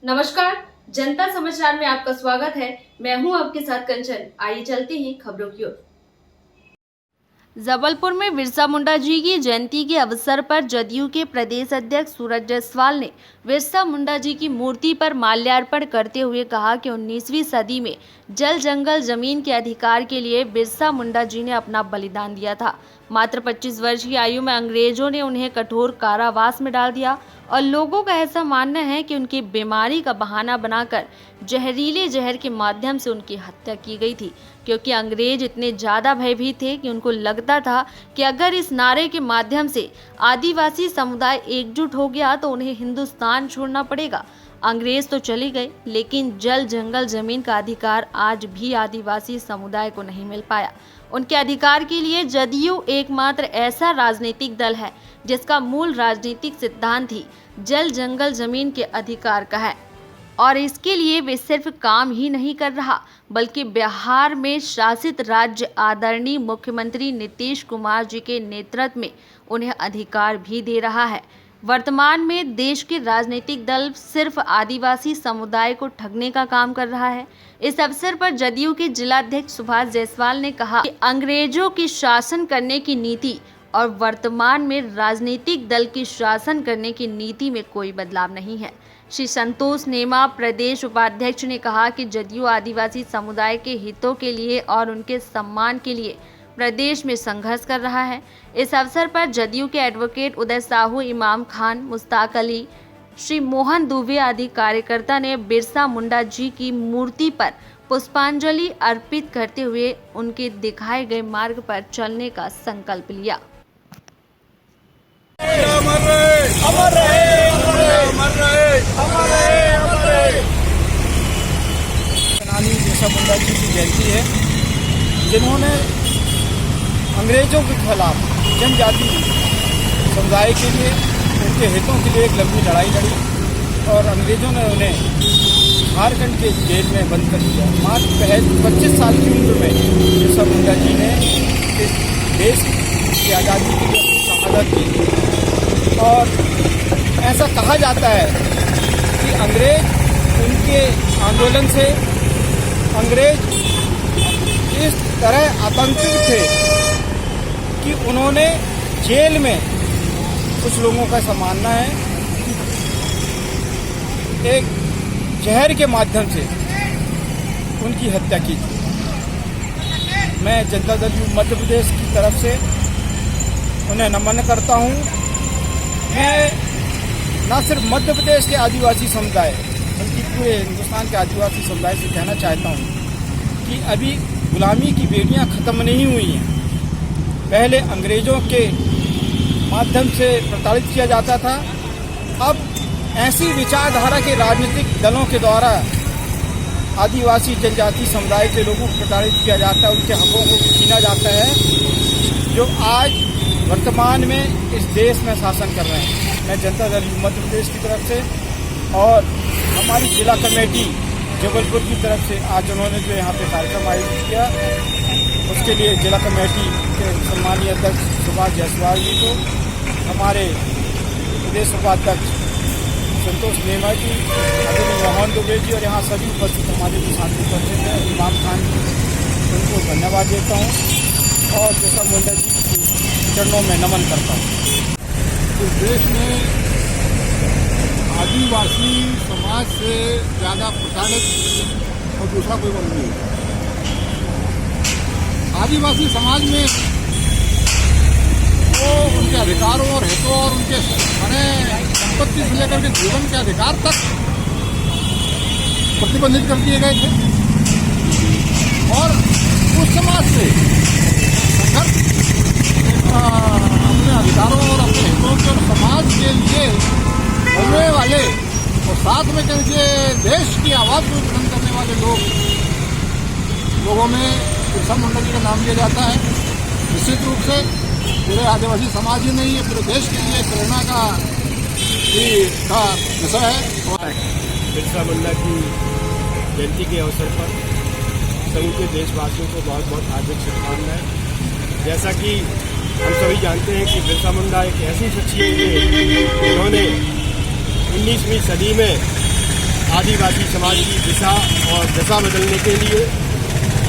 नमस्कार, जनता समाचार में आपका स्वागत है। मैं हूं आपके साथ कंचन। आइए चलते हैं खबरों की ओर। जबलपुर में बिरसा मुंडा जी की जयंती के अवसर पर जदयू के प्रदेश अध्यक्ष सूरज जायसवाल ने बिरसा मुंडा जी की मूर्ति पर माल्यार्पण करते हुए कहा कि 19वीं सदी में जल जंगल जमीन के अधिकार के लिए बिरसा मुंडा जी ने अपना बलिदान दिया था। मात्र 25 वर्ष की आयु में अंग्रेजों ने उन्हें कठोर कारावास में डाल दिया और लोगों का ऐसा मानना है कि उनकी बीमारी का बहाना बनाकर जहरीले जहर के माध्यम से उनकी हत्या की गई थी, क्योंकि अंग्रेज इतने ज़्यादा भयभीत थे कि उनको लगता था कि अगर इस नारे के माध्यम से आदिवासी समुदाय एकजुट हो गया तो उन्हें हिंदुस्तान छोड़ना पड़ेगा। अंग्रेज तो चले गए, लेकिन जल जंगल जमीन का अधिकार आज भी आदिवासी समुदाय को नहीं मिल पाया। उनके अधिकार के लिए जदयू एकमात्र ऐसा राजनीतिक दल है जिसका मूल राजनीतिक सिद्धांत ही जल जंगल जमीन के अधिकार का है, और इसके लिए वे सिर्फ काम ही नहीं कर रहा बल्कि बिहार में शासित राज्य आदरणीय मुख्यमंत्री नीतीश कुमार जी के नेतृत्व में उन्हें अधिकार भी दे रहा है। वर्तमान में देश के राजनीतिक दल सिर्फ आदिवासी समुदाय को ठगने का काम कर रहा है। इस अवसर पर जदयू के जिलाध्यक्ष सुभाष जायसवाल ने कहा कि अंग्रेजों की शासन करने की नीति और वर्तमान में राजनीतिक दल की शासन करने की नीति में कोई बदलाव नहीं है। श्री संतोष नेमा प्रदेश उपाध्यक्ष ने कहा कि जदयू आदिवासी समुदाय के हितों के लिए और उनके सम्मान के लिए प्रदेश में संघर्ष कर रहा है। इस अवसर पर जदयू के एडवोकेट उदय साहू, इमाम खान, मुश्ताक अली, श्री मोहन दुबे आदि कार्यकर्ता ने बिरसा मुंडा जी की मूर्ति पर पुष्पांजलि अर्पित करते हुए उनके दिखाए गए मार्ग पर चलने का संकल्प लिया। बिरसा मुंडा जी की जयंती है, जिन्होंने अंग्रेजों के खिलाफ जनजाति समुदाय के लिए, उनके हितों के लिए एक लंबी लड़ाई लड़ी और अंग्रेजों ने उन्हें झारखंड के जेल में बंद कर दिया। मात्र 25 साल की उम्र में बिरसा मुंडा जी ने इस देश की आज़ादी के लिए अपनी शहादत दी। और ऐसा कहा जाता है कि अंग्रेज उनके आंदोलन से अंग्रेज इस तरह आतंकित थे कि उन्होंने जेल में, कुछ लोगों का ऐसा मानना है, एक जहर के माध्यम से उनकी हत्या की थी। मैं जनता दल मध्य प्रदेश की तरफ से उन्हें नमन करता हूं। मैं न सिर्फ मध्य प्रदेश के आदिवासी समुदाय बल्कि पूरे हिंदुस्तान के आदिवासी समुदाय से कहना चाहता हूं कि अभी गुलामी की बेड़ियां खत्म नहीं हुई हैं। पहले अंग्रेजों के माध्यम से प्रताड़ित किया जाता था, अब ऐसी विचारधारा के राजनीतिक दलों के द्वारा आदिवासी जनजाति समुदाय के लोगों को प्रताड़ित किया जाता है, उनके हकों को छीना जाता है, जो आज वर्तमान में इस देश में शासन कर रहे हैं। मैं जनता दल मध्य प्रदेश की तरफ से और हमारी जिला कमेटी जबलपुर की तरफ से आज उन्होंने जो यहाँ पे कार्यक्रम आयोजित किया, उसके लिए जिला कमेटी के सम्मानीय अध्यक्ष सुभाष जायसवाल जी को, हमारे प्रदेश उपाध्यक्ष संतोष नेमा जी, आदरणीय मोहन दुबे जी और यहाँ सभी उपस्थित हमारे जो साथी उपस्थित हैं, इमाम खान जी, उनको धन्यवाद देता हूँ और बिरसा मुंडा जी की चरणों में नमन करता हूँ। इस देश में आदिवासी समाज से ज़्यादा प्रताड़ित और दूसरा कोई वर्ग नहीं है। आदिवासी समाज में वो उनके अधिकारों और हितों और उनके बने संपत्ति से लेकर के जीवन के अधिकार तक प्रतिबंधित कर दिए गए थे और उस समाज से संघर्ष अपने अधिकारों और अपने हितों के और समाज के लिए बोलने वाले और साथ में करके देश की आवाज़ को बुलंद करने वाले लोगों में बिरसा मुंडा जी का नाम लिया जाता है। निश्चित रूप से पूरे आदिवासी समाज ही नहीं है, पूरे देश के लिए प्रेरणा का विषय है। बिरसा मुंडा की जयंती के अवसर पर सभी के देशवासियों को बहुत बहुत हार्दिक शुभकामनाएं। जैसा कि हम सभी जानते हैं कि बिरसा मुंडा एक ऐसी शख्सियत है जिन्होंने 19वीं सदी में आदिवासी समाज की दिशा और दशा बदलने के लिए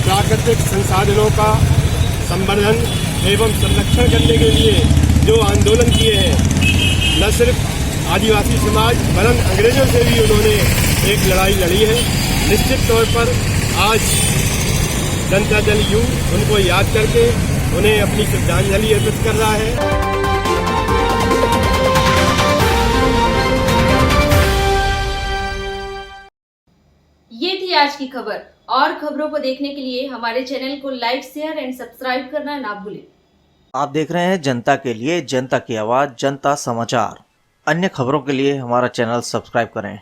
प्राकृतिक संसाधनों का संवर्धन एवं संरक्षण करने के लिए जो आंदोलन किए हैं, न सिर्फ आदिवासी समाज वरन अंग्रेजों से भी उन्होंने एक लड़ाई लड़ी है। निश्चित तौर पर आज जनता दल यू उनको याद करके उन्हें अपनी श्रद्धांजलि अर्पित कर रहा है। ये थी आज की खबर। और खबरों को देखने के लिए हमारे चैनल को लाइक, शेयर एंड सब्सक्राइब करना ना भूलें। आप देख रहे हैं जनता के लिए, जनता की आवाज, जनता समाचार। अन्य खबरों के लिए हमारा चैनल सब्सक्राइब करें।